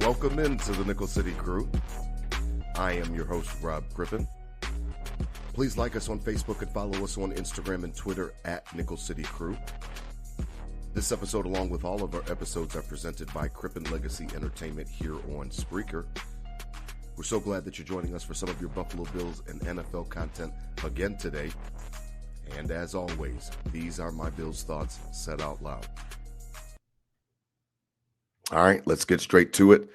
Welcome into the Nickel City Crew. I am your host, Rob Griffin. Please like us on Facebook and follow us on Instagram and Twitter at Nickel City Crew. This episode, along with all of our episodes, are presented by Crippen Legacy Entertainment here on Spreaker. We're so glad that you're joining us for some of your Buffalo Bills and NFL content again today. And as always, these are my Bills thoughts said out loud. All right, let's get straight to it.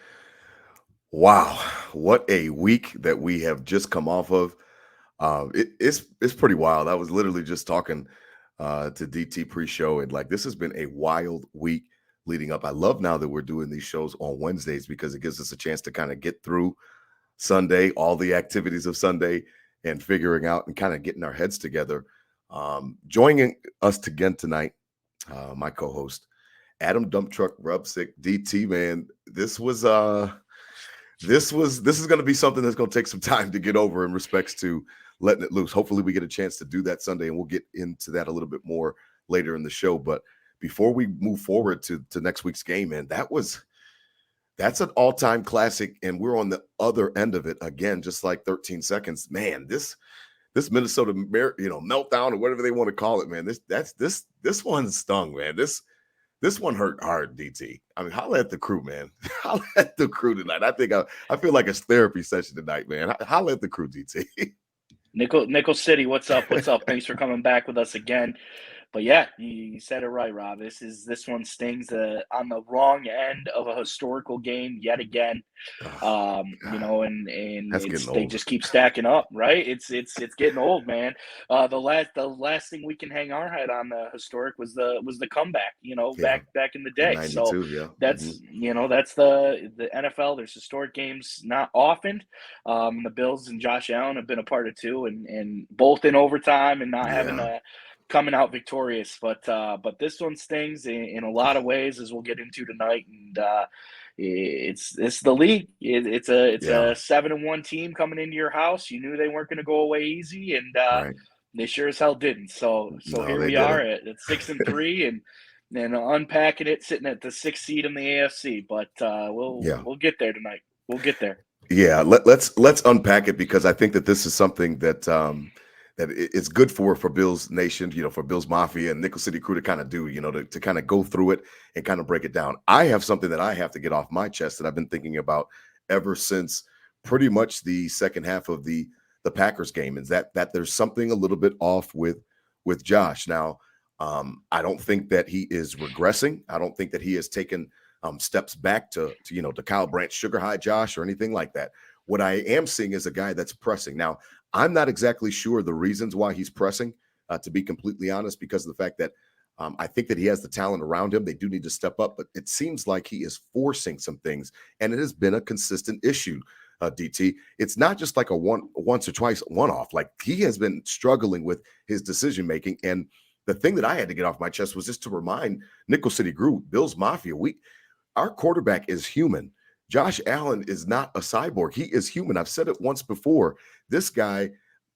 Wow, what a week that we have just come off of. It's pretty wild. I was literally just talking to DT pre-show, and this has been a wild week leading up. I love now that we're doing these shows on Wednesdays because it gives us a chance to kind of get through Sunday, all the activities of Sunday, and figuring out and kind of getting our heads together. Joining us again tonight, my co-host, Adam Dump Truck Rubsick, DT, man. This is going to be something that's going to take some time to get over in respects to letting it loose. Hopefully we get a chance to do that Sunday, and we'll get into that a little bit more later in the show. But before we move forward to next week's game, man, that's an all-time classic, and we're on the other end of it again, just like 13 seconds. Man, this Minnesota meltdown or whatever they want to call it, man. This one stung, man. This one hurt hard, DT. I mean, holla at the crew, man. Holla at the crew tonight. I feel like it's therapy session tonight, man. Holla at the crew, DT. Nickel City, what's up? What's up? Thanks for coming back with us again. But yeah, you said it right, Rob. This one stings on the wrong end of a historical game yet again. They just keep stacking up, right? It's getting old, man. The last thing we can hang our head on the historic was the comeback, back in the day. That's that's the NFL. There's historic games not often. The Bills and Josh Allen have been a part of two, and both in overtime and not having coming out victorious, but this one stings in a lot of ways, as we'll get into tonight. And it's the league. It's a 7-1 team coming into your house. You knew they weren't going to go away easy, and they sure as hell didn't. So here we are at 6-3, and unpacking it, sitting at the 6th seed in the AFC. But we'll get there tonight. We'll get there. Yeah, let's unpack it, because I think that this is something that that it's good for Bills Nation, for Bills Mafia and Nickel City Crew to kind of do, to kind of go through it and kind of break it down. I have something that I have to get off my chest that I've been thinking about ever since pretty much the second half of the Packers game, is that there's something a little bit off with Josh. Now, I don't think that he is regressing. I don't think that he has taken steps back to Kyle Brandt sugar high Josh or anything like that. What I am seeing is a guy that's pressing. Now, I'm not exactly sure the reasons why he's pressing, to be completely honest, because of the fact that I think that he has the talent around him. They do need to step up, but it seems like he is forcing some things, and it has been a consistent issue, DT. It's not just like a once or twice one-off. Like, he has been struggling with his decision-making, and the thing that I had to get off my chest was just to remind Nickel City Crew, Bills Mafia, our quarterback is human. Josh Allen is not a cyborg. He is human. I've said it once before. This guy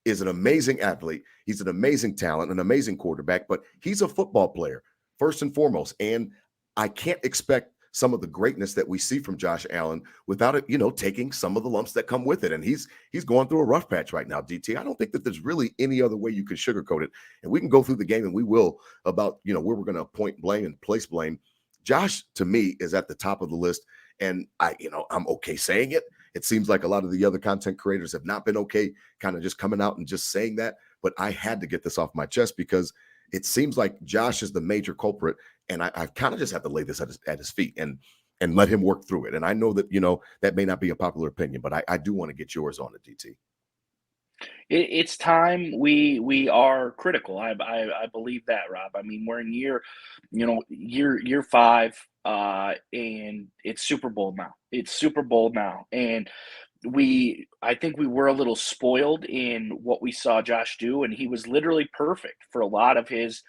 is an amazing athlete. He's an amazing talent, an amazing quarterback, but he's a football player first and foremost. And I can't expect some of the greatness that we see from Josh Allen without it, taking some of the lumps that come with it. And he's going through a rough patch right now, DT. I don't think that there's really any other way you can sugarcoat it. And we can go through the game, and we will, about, where we're going to point blame and place blame. Josh, to me, is at the top of the list. And I'm okay saying it. It seems like a lot of the other content creators have not been okay kind of just coming out and just saying that. But I had to get this off my chest, because it seems like Josh is the major culprit. And I kind of just have to lay this at his feet and let him work through it. And I know that, that may not be a popular opinion, but I do want to get yours on it, DT. It's time we are critical. I believe that, Rob. I mean, we're in year 5, and it's Super Bowl now. And I think we were a little spoiled in what we saw Josh do, and he was literally perfect for a lot of his,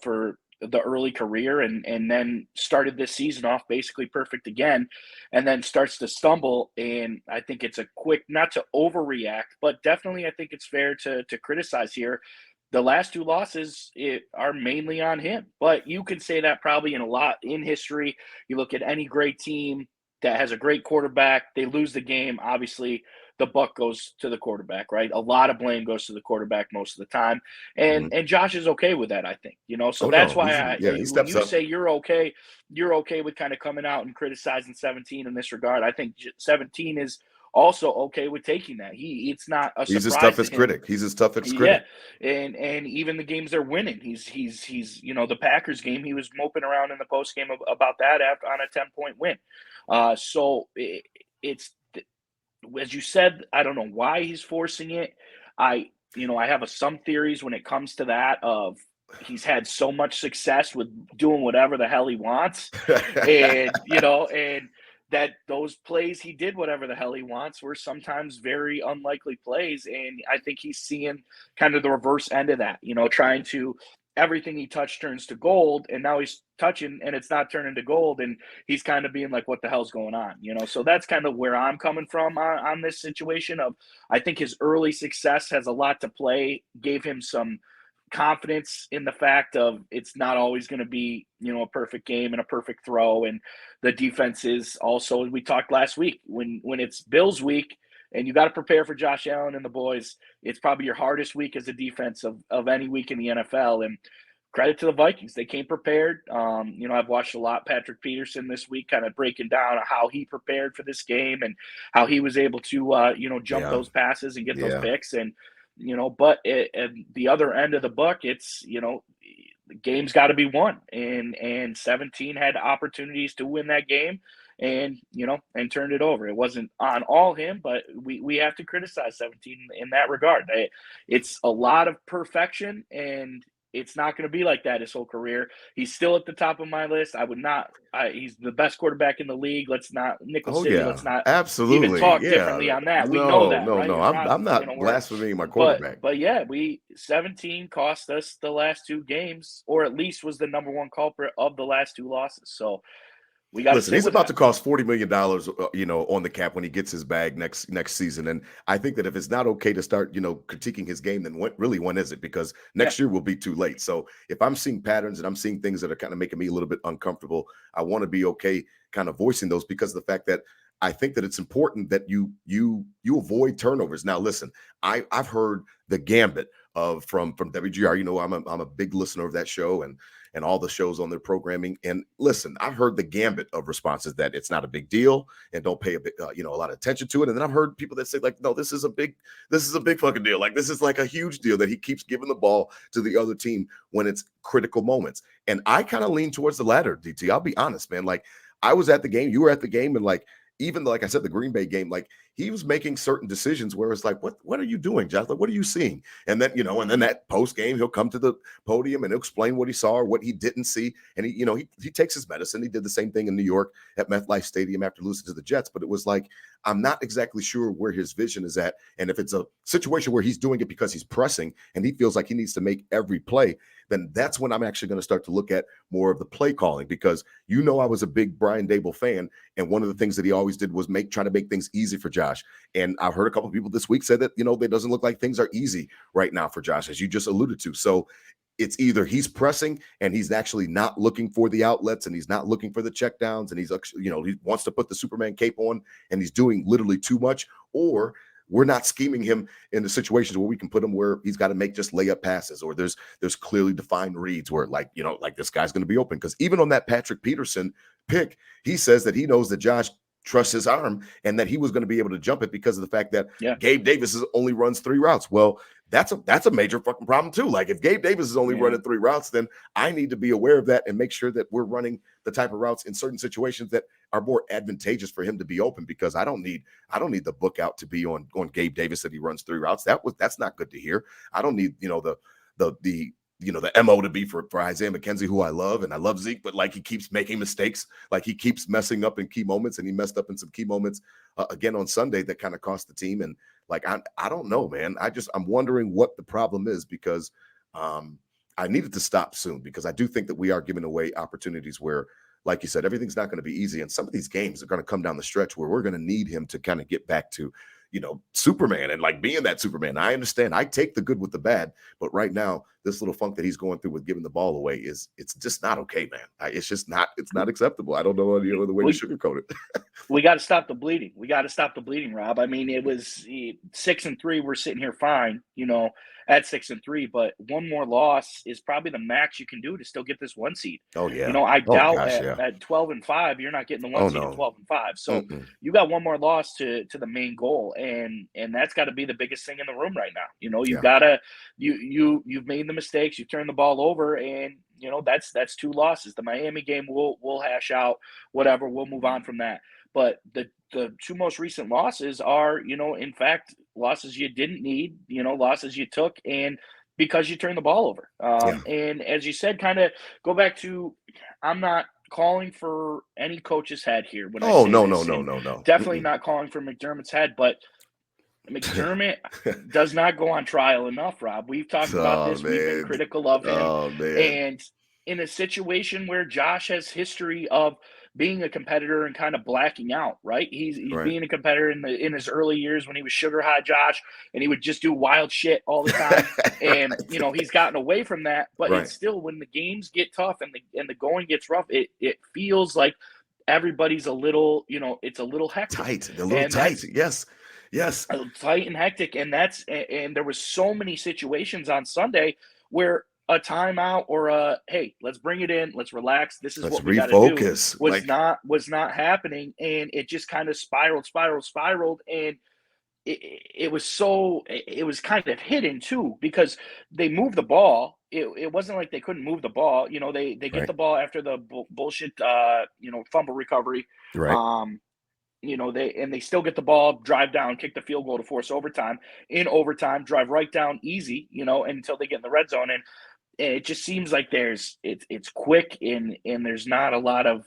for the early career, and then started this season off basically perfect again, and then starts to stumble. And I think it's a quick, not to overreact, but definitely I think it's fair to criticize here. The last 2 losses are mainly on him, but you could say that probably in history. You look at any great team, that has a great quarterback. They lose the game. Obviously, the buck goes to the quarterback, right? A lot of blame goes to the quarterback most of the time, and Josh is okay with that, I think. So that's why he when steps you up. say you're okay with kind of coming out and criticizing 17 in this regard. I think 17 is also okay with taking that. It's not a He's his surprise to toughest him. critic. He's his toughest Yeah, critic. and even the games they're winning, he's the Packers game, he was moping around in the post game about that after on a 10-point win. So it's as you said, I don't know why he's forcing it. I have some theories when it comes to that of he's had so much success with doing whatever the hell he wants, and and that those plays he did whatever the hell he wants were sometimes very unlikely plays, and I think he's seeing kind of the reverse end of that. Trying to everything he touched turns to gold, and now he's touching and it's not turning to gold, and he's kind of being like, what the hell's going on? So that's kind of where I'm coming from on this situation of, I think his early success has a lot to play, gave him some confidence in the fact of it's not always going to be, a perfect game and a perfect throw. And the defense is also, we talked last week, when it's Bills week and you got to prepare for Josh Allen and the boys, it's probably your hardest week as a defense of any week in the NFL. And credit to the Vikings. They came prepared. I've watched a lot Patrick Peterson this week, kind of breaking down how he prepared for this game and how he was able to, jump those passes and get those picks. And, but at the other end of the buck, it's, the game's got to be won. And 17 had opportunities to win that game and turned it over. It wasn't on all him, but we have to criticize 17 in that regard. It's a lot of perfection, and it's not going to be like that his whole career. He's still at the top of my list. I would not. He's the best quarterback in the league. Let's not Let's not even talk differently on that. We know that, right? No. I'm not blaspheming my quarterback. But yeah, 17 cost us the last two games, or at least was the number one culprit of the last two losses. So we got. Listen, he's about to cost $40 million, on the cap when he gets his bag next season. And I think that if it's not okay to start, critiquing his game, then when is it? Because next year will be too late. So if I'm seeing patterns and I'm seeing things that are kind of making me a little bit uncomfortable, I want to be okay kind of voicing those, because of the fact that I think that it's important that you avoid turnovers. Now, listen, I've heard the gambit of from WGR. I'm a big listener of that show and all the shows on their programming. And listen, I've heard the gambit of responses that it's not a big deal and don't pay a lot of attention to it. And then I've heard people that say, like, no, this is a big fucking deal. Like, this is like a huge deal that he keeps giving the ball to the other team when it's critical moments. And I kind of lean towards the latter, DT. I'll be honest, man. Like, I was at the game, you were at the game, and like, even like I said, the Green Bay game, like, he was making certain decisions where it's like, what are you doing, Josh? Like, what are you seeing? And then, and then that post game, he'll come to the podium and he'll explain what he saw or what he didn't see. And he takes his medicine. He did the same thing in New York at MetLife Stadium after losing to the Jets. But it was like, I'm not exactly sure where his vision is at. And if it's a situation where he's doing it because he's pressing and he feels like he needs to make every play, then that's when I'm actually going to start to look at more of the play calling, because I was a big Brian Dable fan. And one of the things that he always did was try to make things easy for Josh. And I've heard a couple of people this week say that, it doesn't look like things are easy right now for Josh, as you just alluded to. So it's either he's pressing and he's actually not looking for the outlets and he's not looking for the checkdowns and he's, he wants to put the Superman cape on and he's doing literally too much, or we're not scheming him into situations where we can put him where he's got to make just layup passes, or there's clearly defined reads where like this guy's going to be open. Because even on that Patrick Peterson pick, he says that he knows that Josh trusts his arm and that he was going to be able to jump it because of the fact that Gabe Davis only runs 3 routes. Well, that's a major fucking problem too. Like, if Gabe Davis is only running 3 routes, then I need to be aware of that and make sure that we're running the type of routes in certain situations that are more advantageous for him to be open, because I don't need the book out to be on Gabe Davis that he runs 3 routes. That's not good to hear. I don't need, the MO to be for Isaiah McKenzie, who I love, and I love Zeke, but like, he keeps making mistakes, like he keeps messing up in key moments, and he messed up in some key moments again on Sunday that kind of cost the team. And like, I don't know, man. I'm wondering what the problem is, because I needed to stop soon, because I do think that we are giving away opportunities where, like you said, everything's not going to be easy. And some of these games are going to come down the stretch where we're going to need him to kind of get back to, Superman and like being that Superman. I understand. I take the good with the bad, but right now, this little funk that he's going through with giving the ball away it's just not okay, man. It's not acceptable. I don't know any other way to sugarcoat it. We got to stop the bleeding. We got to stop the bleeding, Rob. I mean, it was 6-3. We're sitting here fine, at 6-3, but one more loss is probably the max you can do to still get this 1 seed. Oh yeah. I Oh doubt gosh, yeah. at 12-5, you're not getting the 1 Oh seed at no. 12-5. So you got one more loss to the main goal, and that's got to be the biggest thing in the room right now. You've got to you've made the mistakes, you turned the ball over, and that's 2 losses. The Miami game we'll hash out, whatever. We'll move on from that. But the 2 most recent losses are, in fact, losses you didn't need, losses you took, and because you turned the ball over. And as you said, kind of go back to, I'm not calling for any coach's head here when I say this. No. Definitely not calling for McDermott's head, but McDermott does not go on trial enough, Rob. We've talked about this. Man. We've been critical of him. Oh, man. And in a situation where Josh has history of being a competitor and kind of blacking out, right? He's right. Being a competitor in his early years when he was sugar high Josh, and he would just do wild shit all the time. And he's gotten away from that, but it's still, when the games get tough and the going gets rough, it feels like everybody's a little, it's a little hectic. Tight. Yes. Tight and hectic. And there was so many situations on Sunday where a timeout or hey, let's bring it in, let's relax, this is what we got to do, was not happening. And it just kind of spiraled. And it was kind of hidden too, because they moved the ball. It wasn't like they couldn't move the ball. They get the ball after the bullshit, fumble recovery. Right. They still get the ball, drive down, kick the field goal to force overtime. In overtime, drive right down easy, until they get in the red zone. And it just seems like it's quick and there's not a lot of.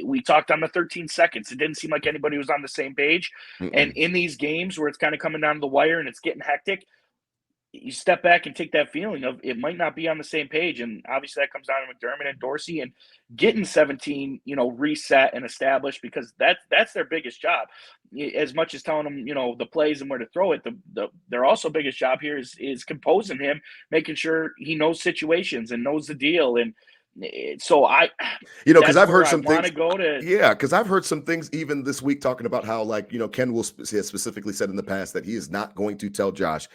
We talked on the 13 seconds. It didn't seem like anybody was on the same page. And in these games where it's kind of coming down to the wire and it's getting hectic, you step back and take that feeling of it might not be on the same page. And obviously that comes down to McDermott and Dorsey and getting 17, reset and established, because that's their biggest job. As much as telling them, the plays and where to throw it, their also biggest job here is composing him, making sure he knows situations and knows the deal. And so because I've heard some things. Because I've heard some things even this week talking about how, like, Ken Will has specifically said in the past that he is not going to tell Josh,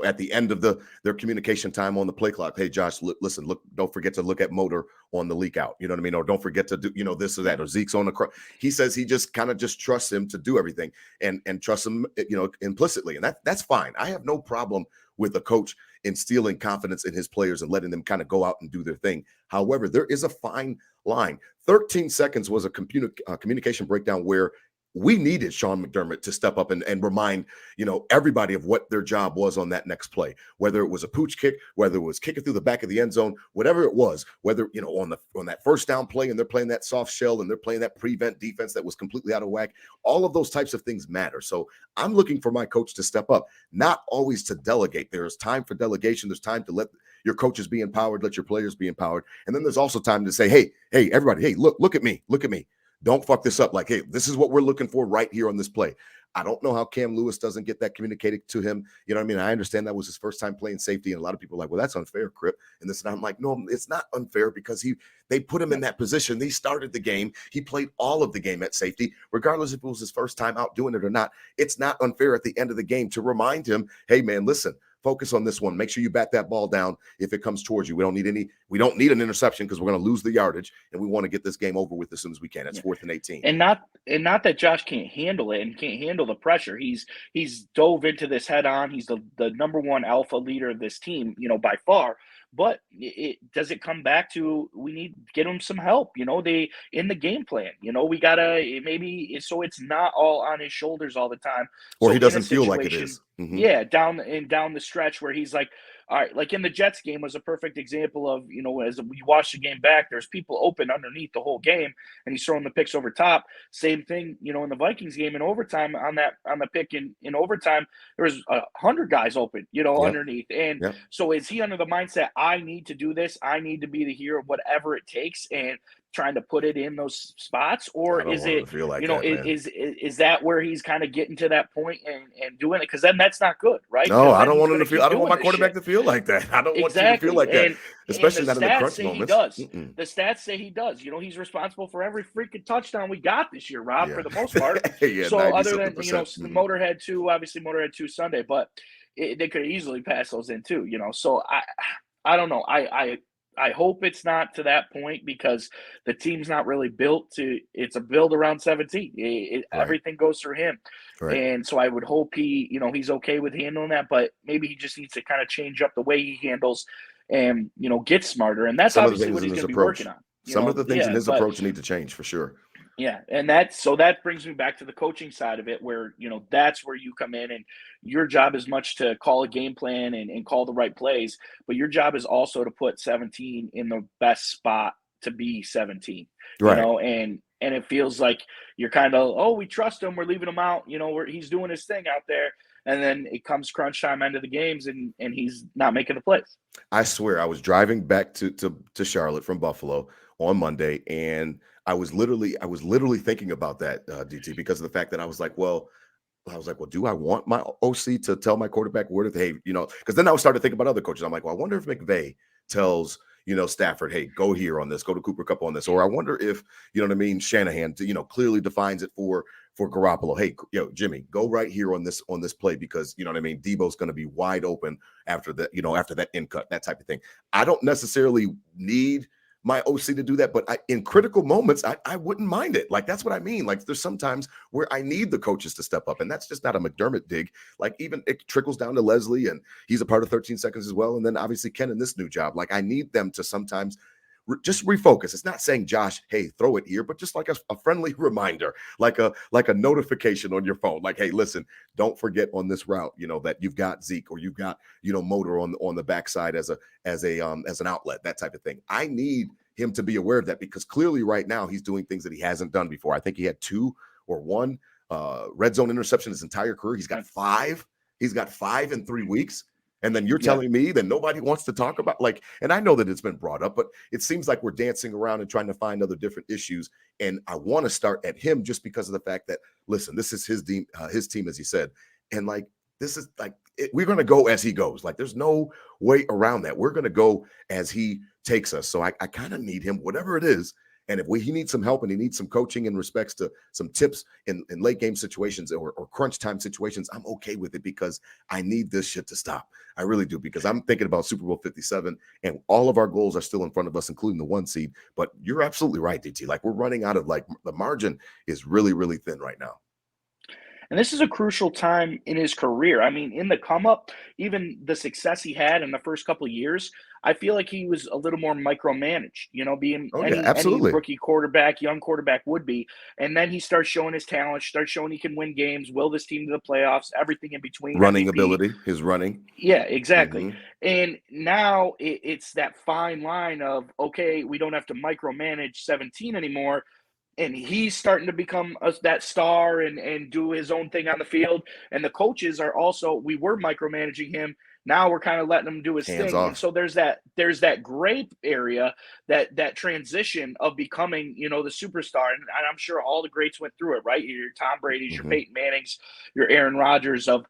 at the end of their communication time on the play clock, hey, Josh, listen, look, don't forget to look at motor on the leak out. You know what I mean? Or don't forget to do, this or that, or Zeke's on the he says he just kind of trusts him to do everything and trusts him, implicitly. And that's fine. I have no problem with a coach instilling confidence in his players and letting them kind of go out and do their thing. However, there is a fine line. 13 seconds was a communication breakdown where we needed Sean McDermott to step up and remind, everybody of what their job was on that next play, whether it was a pooch kick, whether it was kicking through the back of the end zone, whatever it was, whether, on that first down play and they're playing that soft shell and they're playing that prevent defense that was completely out of whack. All of those types of things matter. So I'm looking for my coach to step up, not always to delegate. There's time for delegation. There's time to let your coaches be empowered, let your players be empowered. And then there's also time to say, hey, everybody, hey, look at me. Don't fuck this up. Like, hey, this is what we're looking for right here on this play. I don't know how Cam Lewis doesn't get that communicated to him. You know what I mean? I understand that was his first time playing safety, and a lot of people are like, well, that's unfair, Crip. And this, and I'm like, no, it's not unfair, because they put him in that position. He started the game. He played all of the game at safety, regardless if it was his first time out doing it or not. It's not unfair at the end of the game to remind him, hey, man, listen, focus on this one. Make sure you bat that ball down if it comes towards you. We don't need an interception, because we're going to lose the yardage, and we want to get this game over with as soon as we can. It's 4th and 18. And not that Josh can't handle it and can't handle the pressure. He's dove into this head on. He's the number one alpha leader of this team, by far. But does it come back to, we need to get him some help, in the game plan, we gotta maybe, so it's not all on his shoulders all the time. Or he doesn't feel like it is. Mm-hmm. Yeah. Down the stretch where he's like, all right, like in the Jets game was a perfect example of, as we watch the game back, there's people open underneath the whole game and he's throwing the picks over top. Same thing, in the Vikings game in overtime on the pick in overtime, there was 100 guys open, underneath. And so is he under the mindset, I need to do this, I need to be the hero, whatever it takes? And trying to put it in those spots, or I don't is want him it, to feel like you know, that, man. is that where he's kind of getting to that point and doing it? Because then that's not good, right? No, Because I then don't he's want him going to to feel. keep I don't want doing my this shit. quarterback to feel like that. I don't want you to feel Exactly. like that, And the especially not in the stats crunch say he moments. does. The stats say he does. You know, he's responsible for every freaking touchdown we got this year, Rob, for Yeah, the most part. yeah, So 90 other something than, you know, percent. the Motorhead 2, obviously Motorhead 2 Sunday, but they could easily pass those in too, you know. So I don't know. I hope it's not to that point, because the team's not really built to. It's a build around 17. Right, Everything goes through him, right. and so I would hope he's okay with handling that. But maybe he just needs to kind of change up the way he handles, and get smarter. And that's Some of the obviously things what in he's his going to be working approach, on. some of the things in Yeah, his but approach need to change for sure. yeah, and that brings me back to the coaching side of it, where that's where you come in, and your job is much to call a game plan and call the right plays, but your job is also to put 17 in the best spot to be 17, Right. and it feels like you're kind of, oh, we trust him, we're leaving him out, he's doing his thing out there, and then it comes crunch time, end of the games, and he's not making the plays. I swear, I was driving back to Charlotte from Buffalo on Monday, and I was literally thinking about that, DT, because of the fact that I was like, well, do I want my OC to tell my quarterback where to, hey, because then I was starting to think about other coaches. I'm like, well, I wonder if McVay tells, Stafford, hey, go here on this, go to Cooper Cup on this. Or I wonder if, you know what I mean, Shanahan, clearly defines it for Garoppolo. Hey, Jimmy, go right here on this play, because, you know what I mean, Debo's going to be wide open after that in cut, that type of thing. I don't necessarily need my OC to do that, but in critical moments, I wouldn't mind it. Like, that's what I mean. Like, there's sometimes where I need the coaches to step up, and that's just not a McDermott dig. Like, even it trickles down to Leslie, and he's a part of 13 seconds as well. And then obviously Ken in this new job. Like, I need them to sometimes just refocus. It's not saying, Josh, hey, throw it here, but just like a friendly reminder, like a notification on your phone, like, hey, listen, don't forget on this route, that you've got Zeke, or you've got, Motor on the backside as an outlet, that type of thing. I need him to be aware of that, because clearly right now he's doing things that he hasn't done before. I think he had 2 or 1 red zone interception his entire career. He's got 5. He's got 5 in 3 weeks. And then you're Yeah. telling me that nobody wants to talk about, like, and I know that it's been brought up, but it seems like we're dancing around and trying to find other different issues. And I want to start at him, just because of the fact that, listen, this is his team, as he said. And like, this is like, we're going to go as he goes. Like, there's no way around that. We're going to go as he takes us. So I kind of need him, whatever it is. And if he needs some help, and he needs some coaching in respects to some tips in late game situations or crunch time situations, I'm okay with it, because I need this shit to stop. I really do, because I'm thinking about Super Bowl 57, and all of our goals are still in front of us, including the 1 seed. But you're absolutely right, DT. Like, we're running out of, like, the margin is really, really thin right now. And this is a crucial time in his career. I mean, in the come up, even the success he had in the first couple of years, I feel like he was a little more micromanaged, being Oh yeah, any absolutely. rookie quarterback, young quarterback would be. And then he starts showing his talent, starts showing he can win games, will this team to the playoffs, everything in between, Running MVP. ability, his running. Yeah, exactly. Mm-hmm. And now it's that fine line of, okay, we don't have to micromanage 17 anymore, and he's starting to become that star and do his own thing on the field. And the coaches are also, we were micromanaging him. Now we're kind of letting him do his Hands thing. And off. so there's that gray area, that transition of becoming, the superstar. And I'm sure all the greats went through it, right? Your Tom Brady's, your Mm-hmm. Peyton Manning's, your Aaron Rodgers of,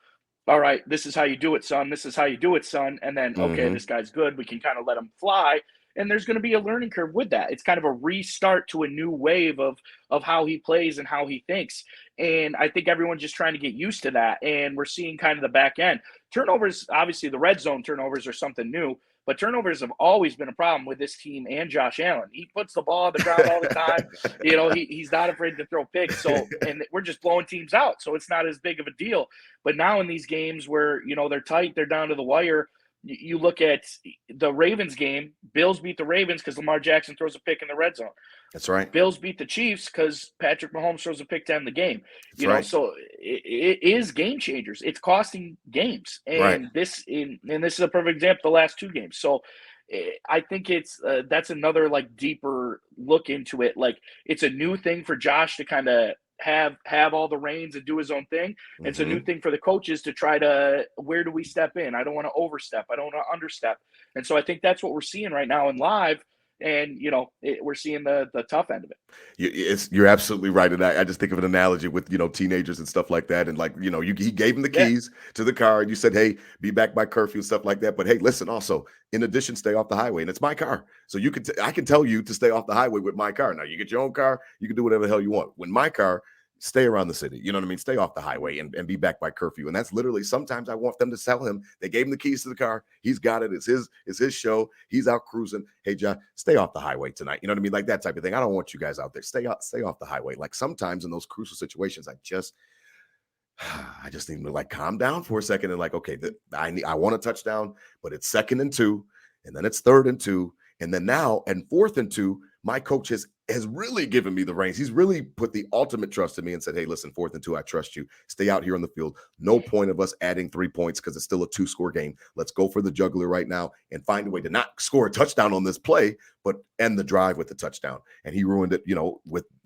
all right, this is how you do it, son. This is how you do it, son. And then, okay, Mm-hmm. this guy's good. We can kind of let him fly. And there's going to be a learning curve with that. It's kind of a restart to a new wave of how he plays and how he thinks. And I think everyone's just trying to get used to that. And we're seeing kind of the back end. Turnovers, obviously the red zone turnovers are something new, but turnovers have always been a problem with this team and Josh Allen. He puts the ball on the ground all the time. He's not afraid to throw picks. So, and we're just blowing teams out. So it's not as big of a deal. But now in these games where, they're tight, they're down to the wire, you look at the Ravens game, Bills beat the Ravens because Lamar Jackson throws a pick in the red zone. That's right. Bills beat the Chiefs because Patrick Mahomes throws a pick to end the game. That's right. So it is game changers. It's costing games, Right. and this is a perfect example. The last 2 games. So I think it's that's another like deeper look into it. Like, it's a new thing for Josh to kind of have all the reins and do his own thing. It's a new Mm-hmm. thing for the coaches to try to, where do we step in? I don't want to overstep. I don't want to understep. And so I think that's what we're seeing right now in live. and we're seeing the tough end of it. You're absolutely right. And I just think of an analogy with, teenagers and stuff like that. And like, he gave him the keys to the car and you said, hey, be back by curfew, stuff like that. But hey, listen, also, in addition, stay off the highway. And it's my car. So I can tell you to stay off the highway with my car. Now you get your own car, you can do whatever the hell you want. When my car, stay around the city. You know what I mean? Stay off the highway and be back by curfew. And that's literally, sometimes I want them to tell him, they gave him the keys to the car. He's got it. It's his show. He's out cruising. Hey, John, stay off the highway tonight. You know what I mean? Like that type of thing. I don't want you guys out there. Stay off the highway. Like sometimes in those crucial situations, I just need to like calm down for a second and like, okay, I want a touchdown, but it's 2nd and 2, and then it's 3rd and 2. And then now, and 4th and 2, my coach has really given me the reins. He's really put the ultimate trust in me and said, hey, listen, 4th and 2, I trust you. Stay out here on the field. No point of us adding 3 points because it's still a 2-score game. Let's go for the jugular right now and find a way to not score a touchdown on this play, but end the drive with the touchdown. And he ruined it,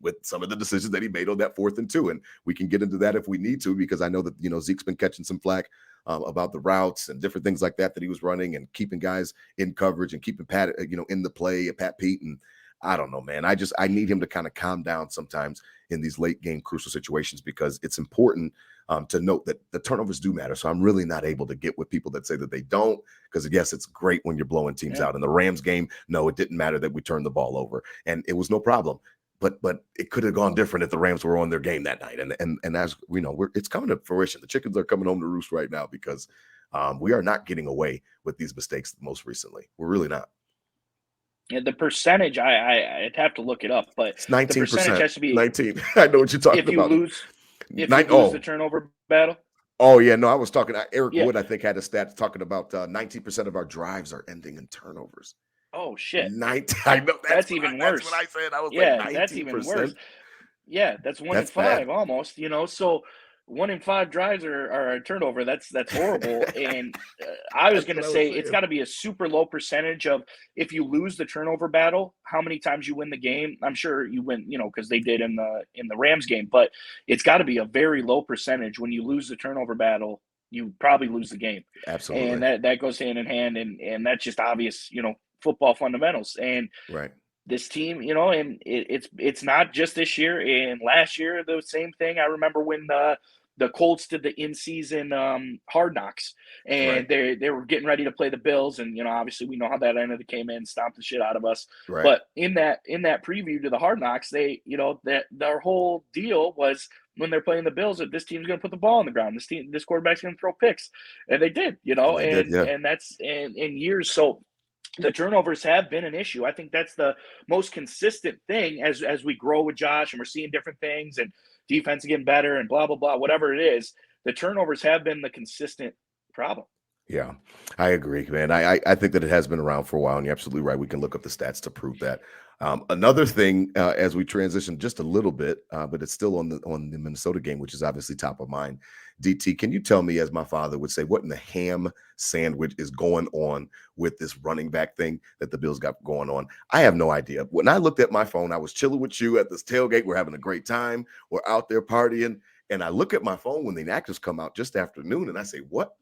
with some of the decisions that he made on that 4th and 2. And we can get into that if we need to, because I know that, Zeke's been catching some flack about the routes and different things like that he was running and keeping guys in coverage and keeping Pat, in the play, Pat Pete. And I don't know, man. I need him to kind of calm down sometimes in these late game crucial situations, because it's important to note that the turnovers do matter. So I'm really not able to get with people that say that they don't, because yes, it's great when you're blowing teams out. In the Rams game, no, it didn't matter that we turned the ball over and it was no problem. But it could have gone different if the Rams were on their game that night. And as we know, it's coming to fruition. The chickens are coming home to roost right now, because we are not getting away with these mistakes most recently. We're really not. Yeah, the percentage, I'd have to look it up, but it's 19%. The percentage has to be 19. I know what you're talking about. If you lose the turnover battle. Oh, yeah. No, I was talking. Eric Wood, I think, had a stat talking about 19% of our drives are ending in turnovers. Oh, shit. 19. I know that's even worse. That's what I said. I was like 19%. That's even worse. Yeah, that's 1 in 5 almost, So 1 in 5 drives are a turnover. That's horrible. And I was going to say it's got to be a super low percentage of, if you lose the turnover battle, how many times you win the game. I'm sure you win, because they did in the Rams game, but it's got to be a very low percentage. When you lose the turnover battle, you probably lose the game. Absolutely. And that goes hand in hand, and that's just obvious, football fundamentals. And right. This team, and it's not just this year. And last year, the same thing. I remember when the Colts did the in-season Hard Knocks, and they were getting ready to play the Bills, and obviously we know how that ended. They came in, stomped the shit out of us. Right. But in that preview to the Hard Knocks, they that their whole deal was, when they're playing the Bills, that this team's going to put the ball on the ground. This quarterback's going to throw picks, and they did. And that's in years. So the turnovers have been an issue. I think that's the most consistent thing as we grow with Josh and we're seeing different things and defense getting better and blah, blah, blah, whatever it is. The turnovers have been the consistent problem. Yeah, I agree, man. I think that it has been around for a while, and you're absolutely right. We can look up the stats to prove that. Another thing, as we transition just a little bit, but it's still on the Minnesota game, which is obviously top of mind. DT, can you tell me, as my father would say, what in the ham sandwich is going on with this running back thing that the Bills got going on? I have no idea. When I looked at my phone, I was chilling with you at this tailgate. We're having a great time. We're out there partying. And I look at my phone when the inactives come out just after noon, and I say, what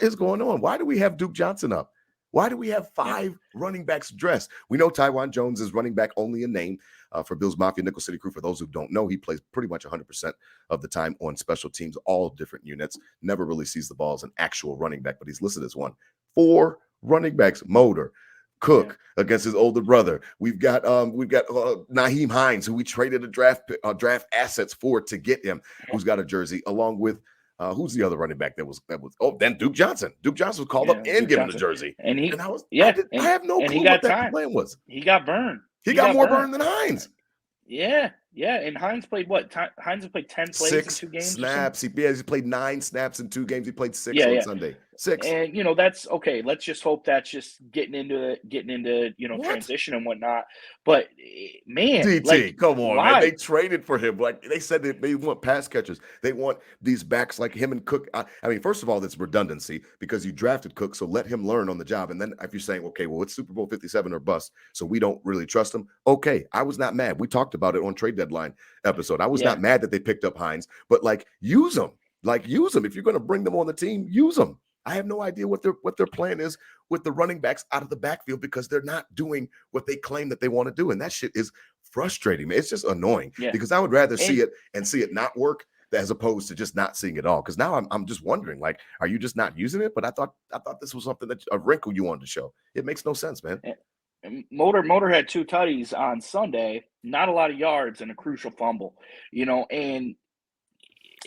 is going on? Why do we have Duke Johnson up? Why do we have 5 running backs dressed? We know Tywan Jones is running back only in name for Bills Mafia Nickel City Crew. For those who don't know, he plays pretty much 100% of the time on special teams, all different units. Never really sees the ball as an actual running back, but he's listed as one. 4 running backs, Motor, Cook against his older brother. We've got Naheem Hines, who we traded a draft assets for to get him, who's got a jersey, along with who's the other running back that was then Duke Johnson. Duke Johnson was called up and given the jersey. And I have no clue what that plan was. He got burned. He got more burned than Hines. Yeah. And Hines played what? Hines played 10 plays 6 in 2 games. Snaps. He played 9 snaps in 2 games. He played 6 on Sunday. 6. And that's okay. Let's just hope that's just getting into transition and whatnot. But man, DT, come on, man. They traded for him. Like they said, they want pass catchers. They want these backs like him and Cook. I mean, first of all, that's redundancy because you drafted Cook, so let him learn on the job. And then if you're saying, okay, well, it's Super Bowl 57 or bust, so we don't really trust him. Okay, I was not mad. We talked about it on trade deadline episode. I was not mad that they picked up Hines, but use them. If you're going to bring them on the team, use them. I have no idea what their plan is with the running backs out of the backfield because they're not doing what they claim that they want to do. And that shit is frustrating, man. It's just annoying because I would rather see it and see it not work as opposed to just not seeing it all. Because now I'm just wondering, like, are you just not using it? But I thought this was something that a wrinkle you wanted to show. It makes no sense, man. Motor had 2 tutties on Sunday, not a lot of yards and a crucial fumble, and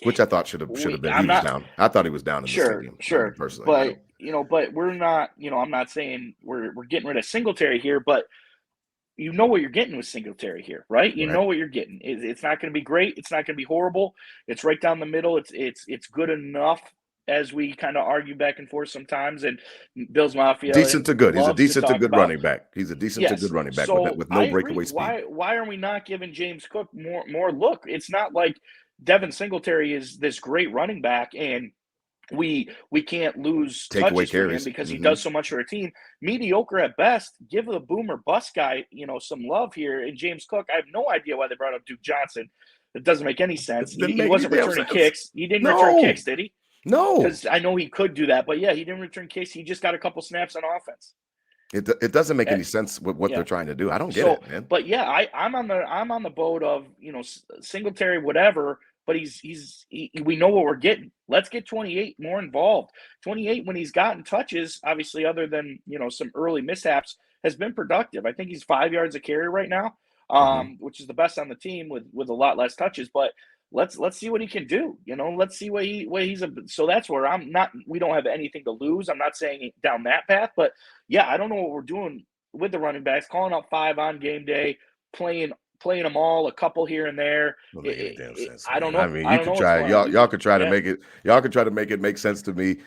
which I thought should have been. He was down. I thought he was down in the stadium. Sure, personally, but we're not. I'm not saying we're getting rid of Singletary here, but you know what you're getting with Singletary here, right? You know what you're getting. It's not going to be great. It's not going to be horrible. It's right down the middle. It's good enough, as we kind of argue back and forth sometimes. And Bills Mafia, decent to good. He's a decent to good running back. He's a decent to good running back with no breakaway speed. Why are we not giving James Cook more look? It's not like Devin Singletary is this great running back and we can't lose touches for him because he does so much for a team. Mediocre at best. Give the boomer bust guy, some love here. And James Cook, I have no idea why they brought up Duke Johnson. It doesn't make any sense. He wasn't returning kicks. He didn't return kicks, did he? No. Because I know he could do that, but yeah, he didn't return kicks. He just got a couple snaps on offense. It doesn't make any sense with what they're trying to do. I don't get it, man. But yeah, I'm on the boat of Singletary, whatever. But we know what we're getting. Let's get 28 more involved. 28 when he's gotten touches, obviously, other than some early mishaps, has been productive. I think he's 5 yards a carry right now, which is the best on the team with a lot less touches. But let's see what he can do. Let's see what he's. So that's where I'm not. We don't have anything to lose. I'm not saying down that path, but yeah, I don't know what we're doing with the running backs. Calling up 5 on game day, playing them all, a couple here and there. I don't know. I mean, you could try. Y'all could try to make it. Y'all could try to make it make sense to me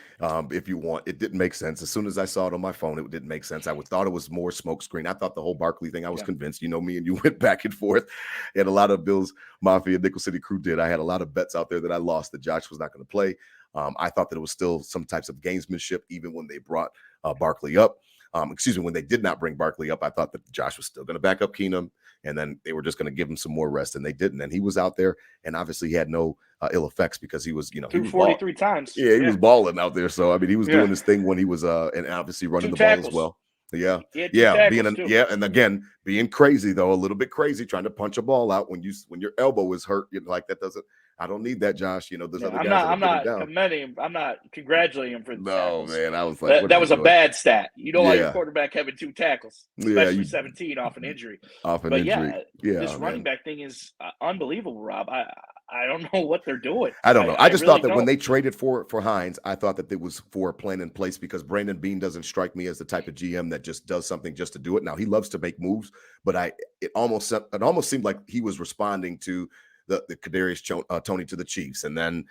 if you want. It didn't make sense. As soon as I saw it on my phone, it didn't make sense. I thought it was more smoke screen. I thought the whole Barkley thing. I was convinced. Me and you went back and forth, and a lot of Bills Mafia Nickel City Crew did. I had a lot of bets out there that I lost that Josh was not going to play. I thought that it was still some types of gamesmanship, even when they brought Barkley up. When they did not bring Barkley up, I thought that Josh was still going to back up Keenum, and then they were just going to give him some more rest, and they didn't. And he was out there, and obviously he had no ill effects because he was, he was 43 times. Yeah, he was balling out there. So I mean, he was doing his thing when he was, and obviously running the ball as well. Yeah, and again, being crazy though, a little bit crazy, trying to punch a ball out when your elbow is hurt. Like that doesn't. I don't need that, Josh. There's other guys. I'm not commending him. I'm not congratulating him for the tackles. Man, I was like, that was a bad stat. You don't want your quarterback having 2 tackles, especially 17 off an injury. This running back thing is unbelievable, Rob. I don't know what they're doing. I don't know. I just thought that when they traded for Hines, I thought that it was for a plan in place because Brandon Beane doesn't strike me as the type of GM that just does something just to do it. Now he loves to make moves, but it almost seemed like he was responding to the Kadarius Toney to the Chiefs, and then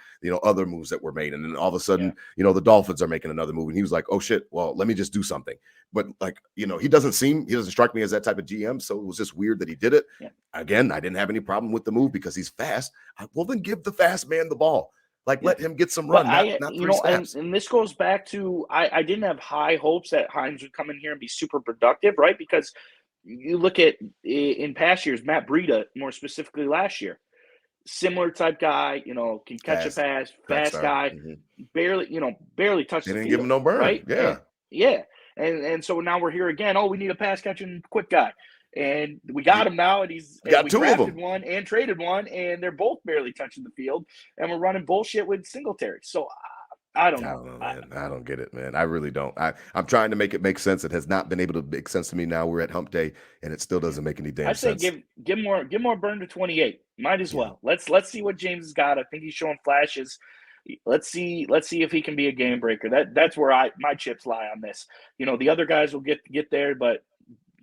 other moves that were made, and then all of a sudden the Dolphins are making another move, and he was like, oh shit, well let me just do something. But he doesn't strike me as that type of GM, so it was just weird that he did it. Again, I didn't have any problem with the move because he's fast. Well, then give the fast man the ball. Let him get some run, not 3 snaps. And this goes back to I didn't have high hopes that Hines would come in here and be super productive, right? Because you look at in past years, Matt Breida, more specifically last year, similar type guy, can catch a pass, fast guy, barely touch the field. They didn't give him no burn, right? And so now we're here again. Oh, we need a pass catching quick guy, and we got him now, and we 2 of them, one and traded one, and they're both barely touching the field, and we're running bullshit with Singletary. So I don't know, man. I don't get it, man. I really don't. I'm trying to make it make sense. It has not been able to make sense to me. Now we're at hump day, and it still doesn't make any damn sense. I say give more burn to 28. Might as well. Let's see what James has got. I think he's showing flashes. Let's see if he can be a game breaker. That's where my chips lie on this. The other guys will get there, but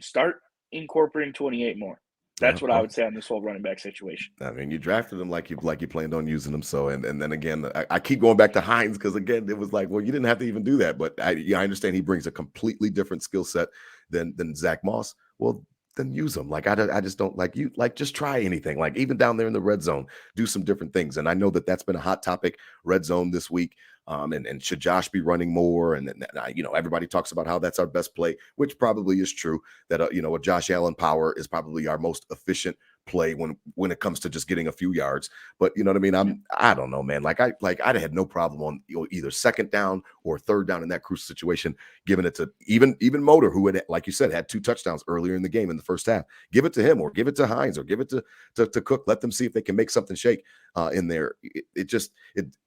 start incorporating 28 more. That's what I would say on this whole running back situation. I mean, you drafted him like you planned on using him. So, and then again, I keep going back to Hines because again, it was like, well, you didn't have to even do that. But I understand he brings a completely different skill set than Zach Moss. Well, then use him. I just don't just try anything. Even down there in the red zone, do some different things. And I know that's been a hot topic, red zone this week. And should Josh be running more? And everybody talks about how that's our best play, which probably is true. That a Josh Allen power is probably our most efficient play when it comes to just getting a few yards. But you know what I mean? I don't know, man. Like I had no problem on either second down or third down in that crucial situation, giving it to even Motor, who had, like you said, had 2 touchdowns earlier in the game in the first half. Give it to him, or give it to Hines, or give it to Cook. Let them see if they can make something shake in there.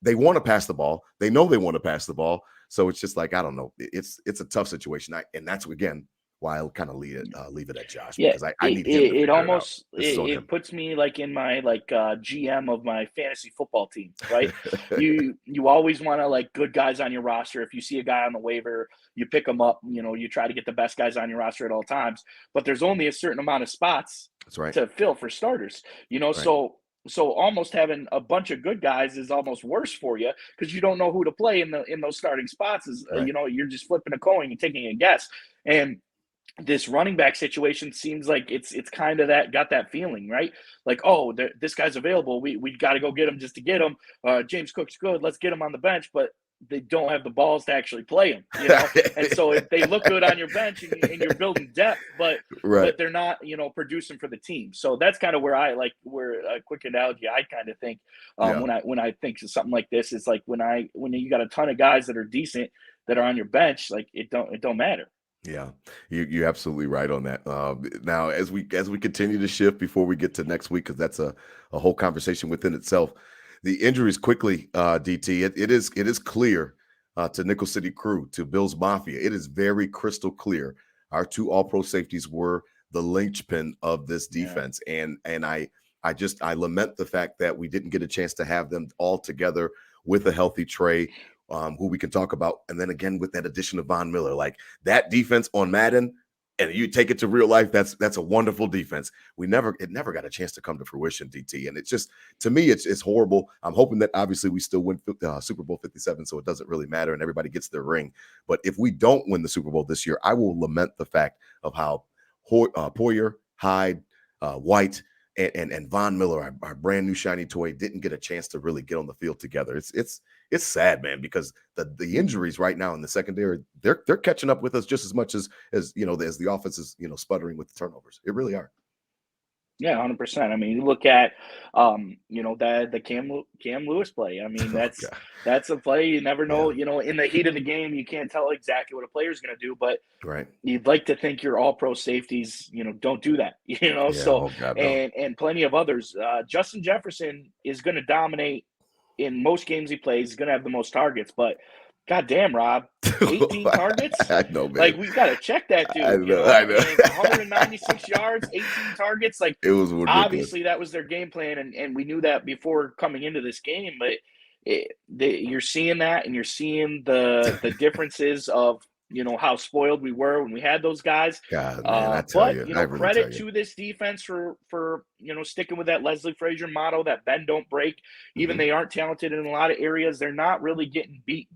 They want to pass the ball. They know they want to pass the ball. So it's just like, I don't know. It's a tough situation. And that's, again, why I'll kind of leave it at Josh, because I need him to figure it puts me like in my GM of my fantasy football team, right? you always want to like good guys on your roster. If you see a guy on the waiver, you pick them up. You try to get the best guys on your roster at all times. But there's only a certain amount of spots to fill for starters. Right. So almost having a bunch of good guys is almost worse for you, because you don't know who to play in those starting spots. Right. You're just flipping a coin and taking a guess. And this running back situation seems like it's kind of got that feeling, right? Like, oh, this guy's available. We got to go get him just to get him. James Cook's good. Let's get him on the bench. But they don't have the balls to actually play him, And so if they look good on your bench and you're building depth, but they're not, producing for the team. So that's kind of where where a quick analogy I kind of think when I think of something like this, it's like when you got a ton of guys that are decent that are on your bench, like it don't matter. Yeah, you're absolutely right on that. Now, as we continue to shift before we get to next week, because that's a whole conversation within itself. The injuries quickly, DT. It is clear to Nickel City Crew, to Bills Mafia. It is very crystal clear. Our 2 All-Pro safeties were the linchpin of this defense, and I lament the fact that we didn't get a chance to have them all together with a healthy Trey, who we can talk about. And then again, with that addition of Von Miller, like that defense on Madden, and you take it to real life, that's a wonderful defense. It never got a chance to come to fruition, DT. And it's just, to me, it's horrible. I'm hoping that obviously we still win Super Bowl 57, so it doesn't really matter and everybody gets their ring. But if we don't win the Super Bowl this year, I will lament the fact of how Poyer, Hyde, White, and Von Miller, our brand new shiny toy, didn't get a chance to really get on the field together. It's sad, man, because the injuries right now in the secondary, they're catching up with us just as much as the offense is sputtering with the turnovers. It really are. Yeah, 100%. I mean, you look at the Cam Lewis play. I mean, that's a play you never know. Yeah. In the heat of the game, you can't tell exactly what a player's going to do, but you'd like to think your all-pro safeties, don't do that. Yeah, so and plenty of others. Justin Jefferson is going to dominate in most games he plays. He's going to have the most targets, but God damn, Rob, 18 targets? I know, man. Like, we got to check that dude. I know. 196 yards, 18 targets. Like, it was ridiculous. Obviously, that was their game plan, and we knew that before coming into this game. But you're seeing that, and you're seeing the differences of how spoiled we were when we had those guys. God, man, I tell you, credit to this defense for sticking with that Leslie Frazier motto, that bend don't break. Even they aren't talented in a lot of areas, they're not really getting beat.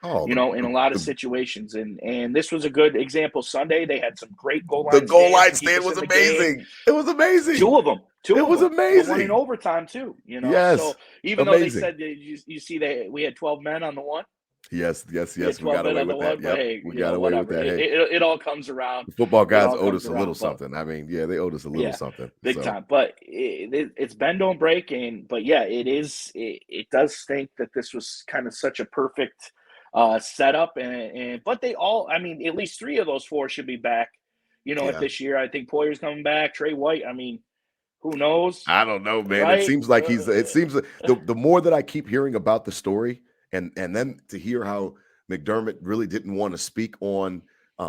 In a lot of situations, and this was a good example. Sunday they had some great goal line. The goal line stand was amazing. It was amazing. 2 of them. It was amazing. One in overtime too. Yes. So even though they said you see we had 12 men on the one. Yes. We got away with that. Yep. We got away with that. It all comes around. The football guys owed us a little something. I mean, they owed us a little something. Big time. But it's bend don't break. But yeah, it is. It does stink that this was kind of such a perfect setup. But they all, I mean, at least 3 of those 4 should be back. At this year, I think Poyer's coming back. Trey White. I mean, who knows? I don't know, man. Right? It seems like the more that I keep hearing about the story. And then to hear how McDermott really didn't want to speak on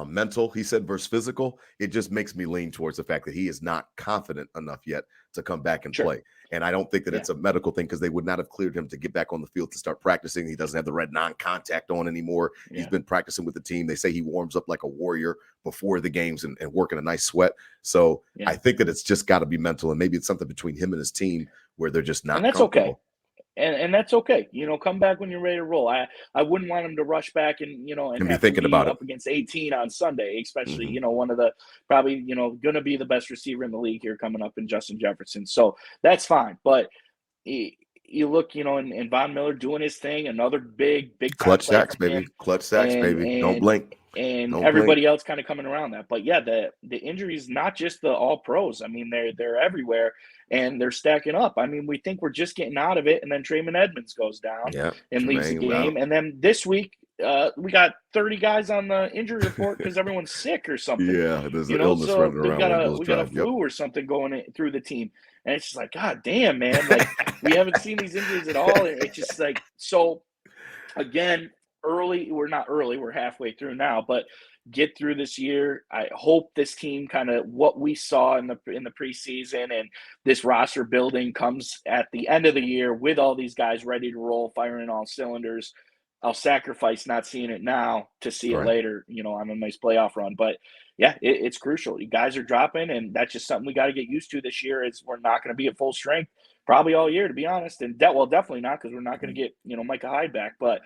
mental, he said, versus physical, it just makes me lean towards the fact that he is not confident enough yet to come back and play. And I don't think that it's a medical thing, because they would not have cleared him to get back on the field to start practicing. He doesn't have the red non-contact on anymore. Yeah. He's been practicing with the team. They say he warms up like a warrior before the games and working a nice sweat. So I think that it's just got to be mental, and maybe it's something between him and his team where they're just not. And that's okay. And that's okay. Come back when you're ready to roll. I wouldn't want him to rush back and be thinking about up against 18 on Sunday, especially, one of the probably, going to be the best receiver in the league here coming up in Justin Jefferson. So that's fine. But you look, and Von Miller doing his thing, another big clutch sacks, baby. Clutch sacks, baby. Don't blink. and everybody else kind of coming around that. But yeah, the injuries, not just the all pros. I mean, they're everywhere and they're stacking up. I mean, we think we're just getting out of it, and then Trayman Edmonds goes down and leaves the game. And then this week, we got 30 guys on the injury report because everyone's sick or something. Yeah, there's an illness running around. We got a flu or something going through the team. And it's just like, God damn, man. Like, we haven't seen these injuries at all. It's just like, so again, we're not early, we're halfway through now, but get through this year. I hope this team, kind of what we saw in the preseason and this roster building, comes at the end of the year with all these guys ready to roll, firing all cylinders. I'll sacrifice not seeing it now to see it later, on a nice playoff run. But yeah, it's crucial. You guys are dropping, and that's just something we got to get used to this year. Is we're not going to be at full strength probably all year, to be honest. And definitely not, because we're not going to get Micah Hyde back. But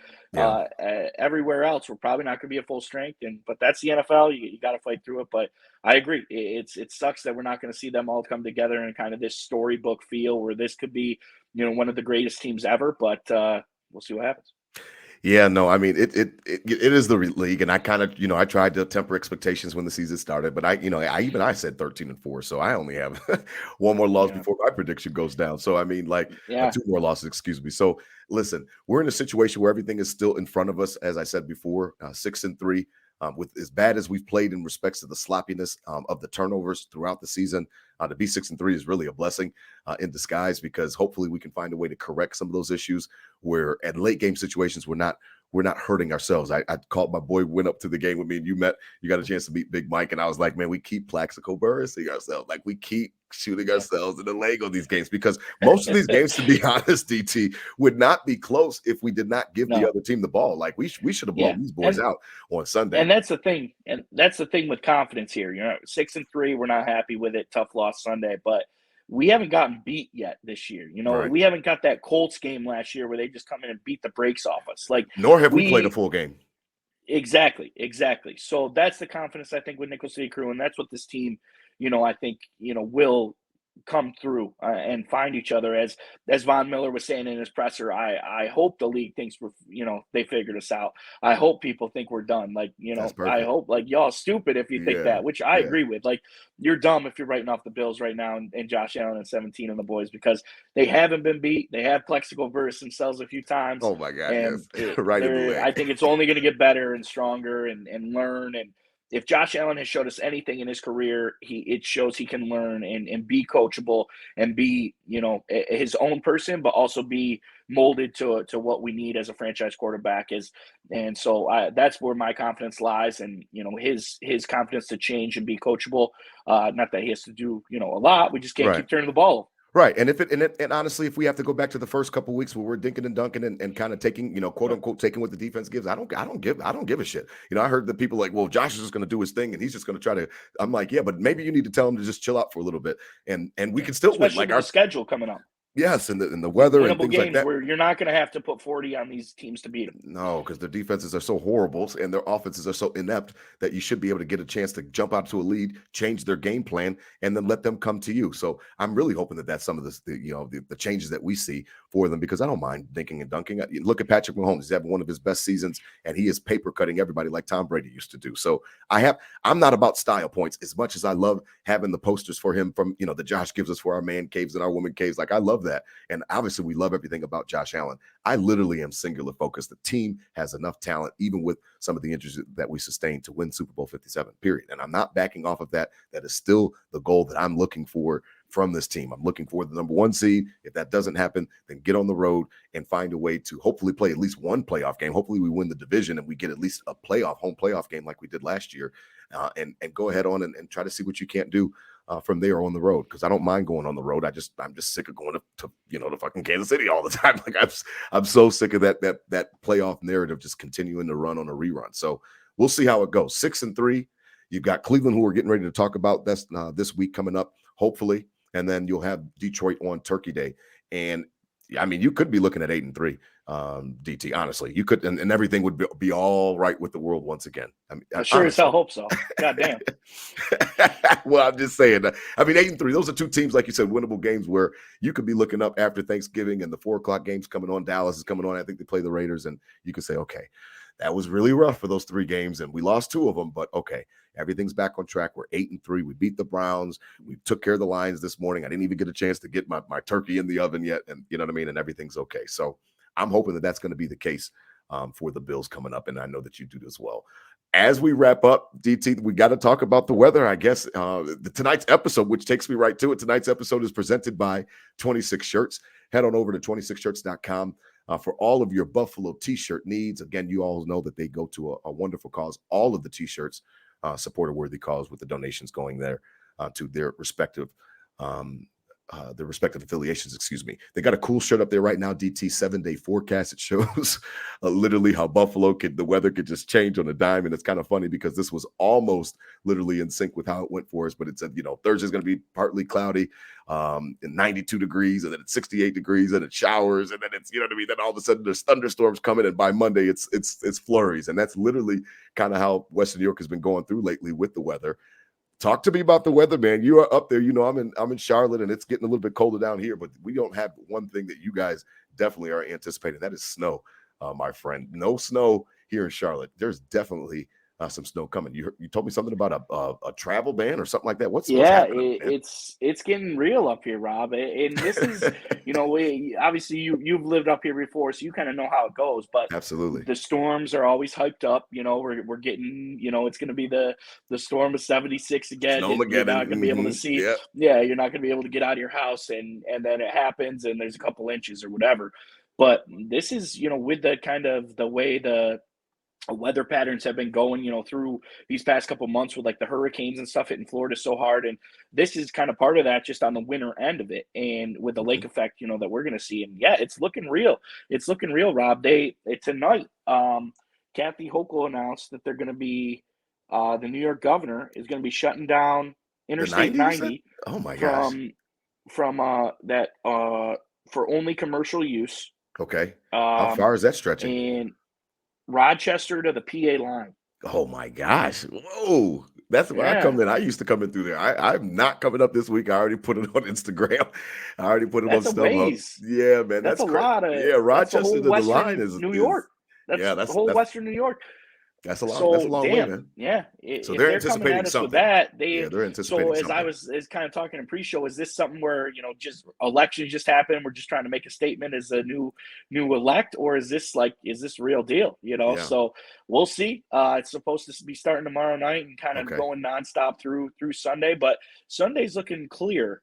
everywhere else, we're probably not going to be at full strength. But that's the NFL. You got to fight through it. But I agree. It sucks that we're not going to see them all come together in kind of this storybook feel where this could be one of the greatest teams ever. But we'll see what happens. Yeah, no, I mean it is the league, and I kind of I tried to temper expectations when the season started, but I said 13-4, so I only have one more loss before my prediction goes down. So I mean, like 2 more losses, excuse me. So listen, we're in a situation where everything is still in front of us, as I said before, 6-3. With as bad as we've played in respects to the sloppiness of the turnovers throughout the season, to be 6-3 is really a blessing in disguise, because hopefully we can find a way to correct some of those issues where at late game situations we're not hurting ourselves. I called my boy, went up to the game with me, and you got a chance to meet Big Mike, and I was like, man, we keep Plaxico Burressing ourselves. Like, we keep shooting ourselves in the leg on these games, because most of these games, to be honest, DT, would not be close if we did not give the other team the ball. Like, we should have blown these boys out on Sunday. And that's the thing. And that's the thing with confidence here. 6-3, we're not happy with it. Tough loss Sunday, but we haven't gotten beat yet this year. We haven't got that Colts game last year where they just come in and beat the brakes off us. Like, nor have we played a full game. Exactly. So that's the confidence, I think, with Nickel City Crew, and that's what this team, I think, will come through and find each other. As Von Miller was saying in his presser, I hope the league thinks we're, they figured us out. I hope people think we're done. Like, I hope, like, y'all stupid if you think that, which I agree with. Like, you're dumb if you're writing off the Bills right now and Josh Allen and 17 and the boys, because they haven't been beat. They have Plexico versus themselves a few times. Oh my God. Yes. Right in the leg. I think it's only going to get better and stronger and learn. And if Josh Allen has showed us anything in his career, it shows he can learn and be coachable and be, his own person, but also be molded to what we need as a franchise quarterback is. And so that's where my confidence lies, and, his confidence to change and be coachable. Not that he has to do, a lot. We just can't keep turning the ball over. Right. And honestly, if we have to go back to the first couple of weeks where we're dinking and dunking and kind of taking, quote unquote, taking what the defense gives, I don't give a shit. I heard that people like, well, Josh is just going to do his thing and he's just going to try to, I'm like, yeah, but maybe you need to tell him to just chill out for a little bit, and we can still win. Like, our schedule coming up. Yes, and the weather and things like that. Where you're not going to have to put 40 on these teams to beat them. No, because their defenses are so horrible and their offenses are so inept that you should be able to get a chance to jump out to a lead, change their game plan, and then let them come to you. So I'm really hoping that that's some of the changes that we see for them, because I don't mind dinking and dunking. Look at Patrick Mahomes; he's having one of his best seasons, and he is paper cutting everybody like Tom Brady used to do. So I'm not about style points as much as I love having the posters for him from that Josh gives us for our man caves and our woman caves. Like, I love that. And obviously we love everything about Josh Allen. I literally am singular focused. The team has enough talent, even with some of the injuries that we sustained, to win Super Bowl 57, period. And I'm not backing off of that. That is still the goal that I'm looking for from this team. I'm looking for the number 1 seed. If that doesn't happen, then get on the road and find a way to hopefully play at least one playoff game. Hopefully we win the division and we get at least a home playoff game like we did last year, and go ahead on and try to see what you can't do from there on the road, because I don't mind going on the road. I'm just sick of going to to fucking Kansas City all the time. Like, I'm so sick of that playoff narrative just continuing to run on a rerun. So we'll see how it goes. 6-3. You've got Cleveland, who we're getting ready to talk about this week coming up, hopefully, and then you'll have Detroit on Turkey Day. And I mean, you could be looking at 8-3, DT. Honestly, you could, and everything would be all right with the world once again. I mean, I sure as hell hope so. God damn. Well, I'm just saying. I mean, 8-3. Those are two teams, like you said, winnable games where you could be looking up after Thanksgiving and the 4:00 games coming on. Dallas is coming on. I think they play the Raiders, and you could say, okay, that was really rough for those 3 games, and we lost 2 of them. But okay, everything's back on track. We're 8-3. We beat the Browns. We took care of the Lions this morning. I didn't even get a chance to get my turkey in the oven yet, and you know what I mean. And everything's okay. So I'm hoping that that's going to be the case for the Bills coming up, and I know that you do as well. As we wrap up, DT, we got to talk about the weather, I guess. Tonight's episode, which takes me right to it, tonight's episode is presented by 26 Shirts. Head on over to 26shirts.com for all of your Buffalo t-shirt needs. Again, you all know that they go to a wonderful cause. All of the t-shirts support a worthy cause with the donations going there to their respective affiliations, excuse me. They got a cool shirt up there right now, DT 7-day forecast. It shows literally how the weather could just change on a dime. And it's kind of funny because this was almost literally in sync with how it went for us. But it said, Thursday's going to be partly cloudy, and 92 degrees, and then it's 68 degrees, and it showers, and then it's, Then all of a sudden there's thunderstorms coming, and by Monday it's flurries. And that's literally kind of how Western New York has been going through lately with the weather. Talk to me about the weather, man. You are up there. I'm in Charlotte, and it's getting a little bit colder down here, but we don't have one thing that you guys definitely are anticipating. That is snow, my friend. No snow here in Charlotte. There's definitely some snow coming. You told me something about a travel ban or something like that. What's happening? It's getting real up here, Rob. And this is, we obviously you've lived up here before, so you kind of know how it goes. But absolutely, the storms are always hyped up. We're getting, it's going to be the storm of 76 again. You're not going to be able to see. Yeah, you're not going to be able to get out of your house, and then it happens, and there's a couple inches or whatever. But this is, with the kind of the way the weather patterns have been going, through these past couple months with like the hurricanes and stuff hitting Florida so hard. And this is kind of part of that just on the winter end of it. And with the lake effect, that we're going to see. And yeah, it's looking real. It's looking real, Rob. Tonight, Kathy Hochul announced that they're going to be, the New York governor is going to be shutting down Interstate 90. Oh my gosh. From that, for only commercial use. Okay. How far is that stretching? And Rochester to the PA line. Oh my gosh. Whoa. That's where I come in. I used to come in through there. I'm not coming up this week. I already put it on Instagram. I already put it on StubHub. Yeah, man. That's a lot of Rochester to the line is New York. That's the whole Western New York. That's a long way, man. Yeah. So they're anticipating something. They're anticipating something. So I was kind of talking in pre-show, is this something where, just elections just happened, we're just trying to make a statement as a new elect, or is this real deal? So we'll see. It's supposed to be starting tomorrow night and kind of going nonstop through Sunday, but Sunday's looking clear.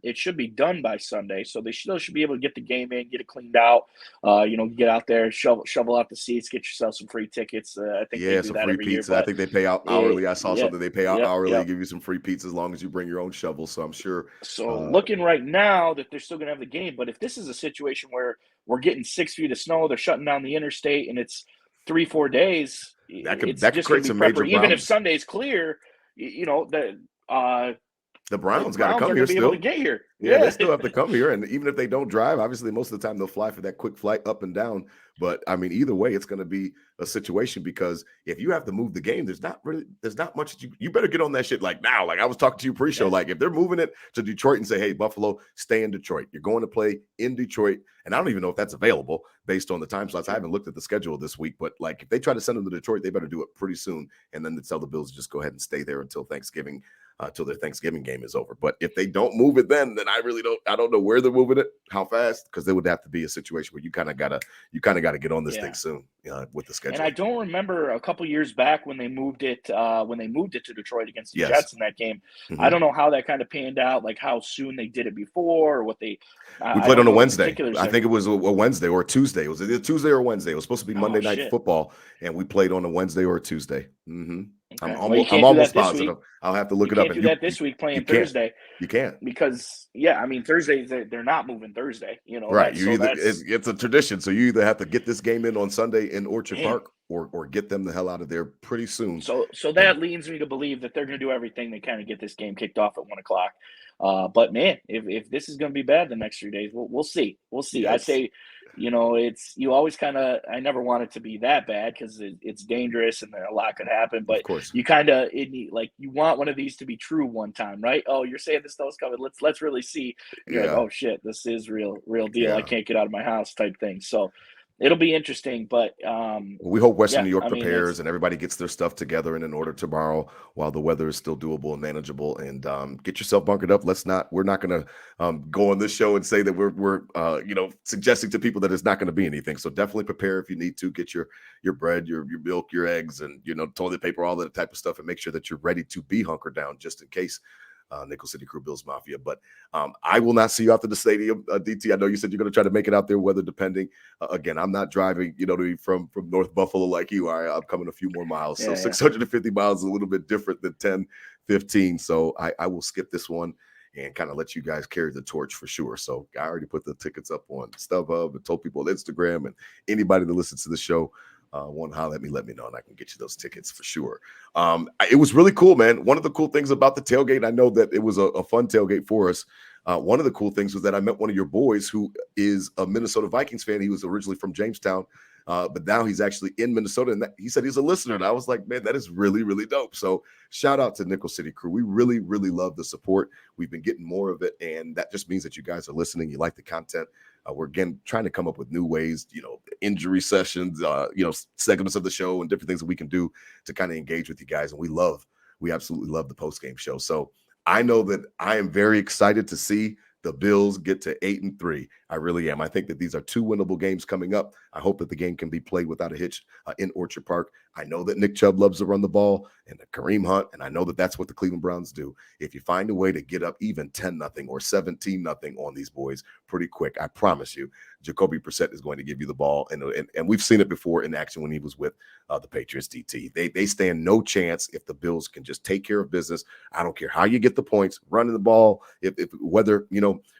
It should be done by Sunday, so they still should be able to get the game in, get it cleaned out. Get out there, shovel out the seats, get yourself some free tickets. I think they do some that free every pizza. year. I think they pay out hourly. I saw something they pay out hourly, give you some free pizza as long as you bring your own shovel. So I'm sure. So looking right now that they're still going to have the game, but if this is a situation where we're getting 6 feet of snow, they're shutting down the interstate, and it's 3-4 days, that could create some major problems. Even if Sunday's clear, the Browns got to come here still. To get here. Yeah, they still have to come here. And even if they don't drive, obviously most of the time they'll fly for that quick flight up and down. But I mean, either way, it's going to be a situation, because if you have to move the game, there's not much that you better get on that shit like now. Like I was talking to you pre-show, like if they're moving it to Detroit and say, hey, Buffalo, stay in Detroit. You're going to play in Detroit. And I don't even know if that's available based on the time slots. I haven't looked at the schedule this week, but like if they try to send them to Detroit, they better do it pretty soon. And then tell the Bills to just go ahead and stay there until Thanksgiving. Till their Thanksgiving game is over. But if they don't move it then I don't know where they're moving it, how fast, because there would have to be a situation where you kind of gotta get on this thing soon with the schedule. And I don't remember a couple years back when they moved it to Detroit against the Jets in that game. I don't know how that kind of panned out, like how soon they did it before, or what they we played on a Wednesday. I think it was a Wednesday or a Tuesday. It was either Tuesday or Wednesday. It was supposed to be Monday night football, and we played on a Wednesday or a Tuesday. Okay. I'm almost positive. I'll have to look it up. You can't do that this week playing Thursday. You can't. Because, Thursday, they're not moving Thursday. Right. It's a tradition. So you either have to get this game in on Sunday in Orchard Park or get them the hell out of there pretty soon. So that leads me to believe that they're going to do everything they can to get this game kicked off at 1:00. But, man, if this is going to be bad the next 3 days, we'll see. We'll see. Yes. I say, it's you always kind of – I never want it to be that bad because it's dangerous and a lot could happen. But you kind of – you want one of these to be true one time, right? Oh, you're saying the snow's coming. Let's really see. You're like, oh, shit, this is real deal. I can't get out of my house type thing. So, it'll be interesting, but we hope Western yeah, New York I mean, prepares and everybody gets their stuff together and in order tomorrow while the weather is still doable and manageable. And get yourself bunkered up. We're not going to go on this show and say that we're suggesting to people that it's not going to be anything. So definitely prepare if you need to. Get your bread, your milk, your eggs, and toilet paper, all that type of stuff, and make sure that you're ready to be hunkered down just in case. Nickel City Crew, Bills Mafia. But I will not see you out to the stadium, DT. I know you said you're going to try to make it out there, weather depending. Again, I'm not driving, from North Buffalo like you are. I'm coming a few more miles. So 650 miles is a little bit different than 10, 15. So I will skip this one and kind of let you guys carry the torch for sure. So I already put the tickets up on StubHub and told people on Instagram, and anybody that listens to the show want to holler at me, let me know, and I can get you those tickets for sure. It was really cool, man. One of the cool things about the tailgate, I know that it was a fun tailgate for us. One of the cool things was that I met one of your boys who is a Minnesota Vikings fan. He was originally from Jamestown, but now he's actually in Minnesota, and he said he's a listener. And I was like, man, that is really, really dope. So shout out to Nickel City Crew. We really, really love the support. We've been getting more of it, and that just means that you guys are listening. You like the content. We're again trying to come up with new ways, injury sessions, segments of the show and different things that we can do to kind of engage with you guys. And we absolutely love the post-game show. So I know that I am very excited to see the Bills get to 8-3. I really am. I think that these are two winnable games coming up. I hope that the game can be played without a hitch in Orchard Park. I know that Nick Chubb loves to run the ball and Kareem Hunt, and I know that that's what the Cleveland Browns do. If you find a way to get up even 10-0 or 17-0 on these boys pretty quick, I promise you, Jacoby Brissett is going to give you the ball. And we've seen it before in action when he was with the Patriots, DT. They stand no chance if the Bills can just take care of business. I don't care how you get the points, running the ball, if whether,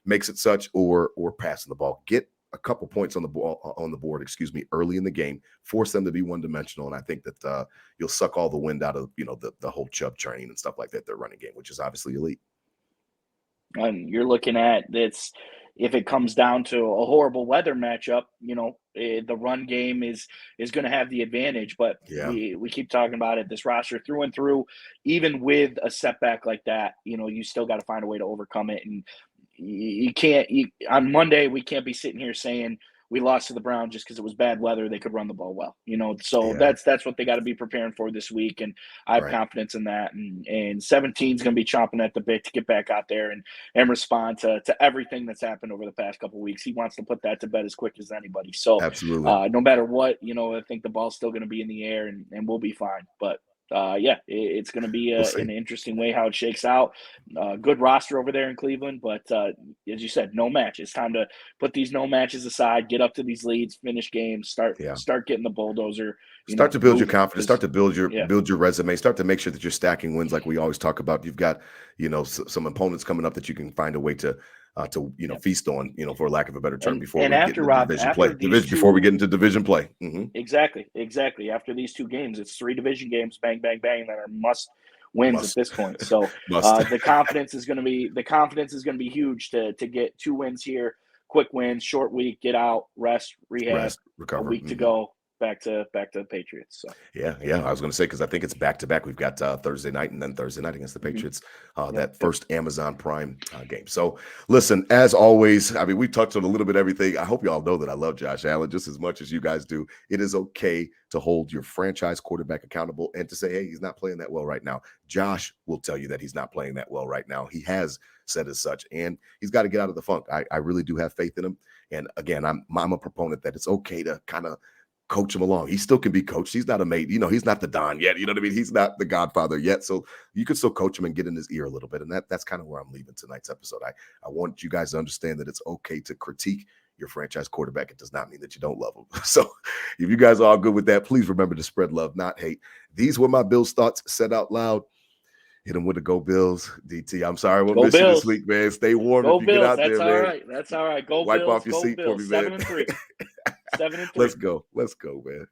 makes it such or passing the ball. Get a couple points on the board, early in the game, force them to be one-dimensional, and I think that you'll suck all the wind out of the whole Chubb train and stuff like that. Their running game, which is obviously elite. And you're looking at this. If it comes down to a horrible weather matchup, the run game is going to have the advantage. But we keep talking about it. This roster through and through, even with a setback like that, you still got to find a way to overcome it. And you can't. On Monday, we can't be sitting here saying we lost to the Browns just because it was bad weather. They could run the ball well, So that's what they got to be preparing for this week, and I have confidence in that. And 17 is going to be chomping at the bit to get back out there and respond to everything that's happened over the past couple of weeks. He wants to put that to bed as quick as anybody. So absolutely, no matter what, I think the ball's still going to be in the air, and we'll be fine. But it's going to be an interesting way how it shakes out. Good roster over there in Cleveland, but as you said, no match. It's time to put these no matches aside, get up to these leads, finish games, start getting the bulldozer. Start to build your confidence, start to build your resume, start to make sure that you're stacking wins like we always talk about. You've got, some opponents coming up that you can find a way to feast on, for lack of a better term, before we get into division play. Mm-hmm. Exactly. After these two games, it's 3 division games, bang, bang, bang, that are must wins at this point. So the confidence is going to be huge to get 2 wins here, quick wins, short week, get out, rest, rehab, recover, a week to go. Back to the Patriots. So yeah. I was going to say, because I think it's back to back. We've got Thursday night and then Thursday night against the Patriots, that first Amazon Prime game. So listen, as always, I mean, we touched on a little bit of everything. I hope you all know that I love Josh Allen just as much as you guys do. It is okay to hold your franchise quarterback accountable and to say, hey, he's not playing that well right now. Josh will tell you that he's not playing that well right now. He has said as such, and he's got to get out of the funk. I really do have faith in him. And again, I'm a proponent that it's okay to kind of coach him along. He still can be coached. He's not a mate. He's not the Don yet. You know what I mean? He's not the Godfather yet. So you can still coach him and get in his ear a little bit. And that's kind of where I'm leaving tonight's episode. I want you guys to understand that it's okay to critique your franchise quarterback. It does not mean that you don't love him. So if you guys are all good with that, please remember to spread love, not hate. These were my Bills thoughts said out loud. Hit them with the Go Bills. DT, I'm sorry we'll miss you this week, man. Stay warm if you get out there, man. That's all right. Go Wipe Bills. off your seat for me, man. 7-3. 7-3. Let's go, man.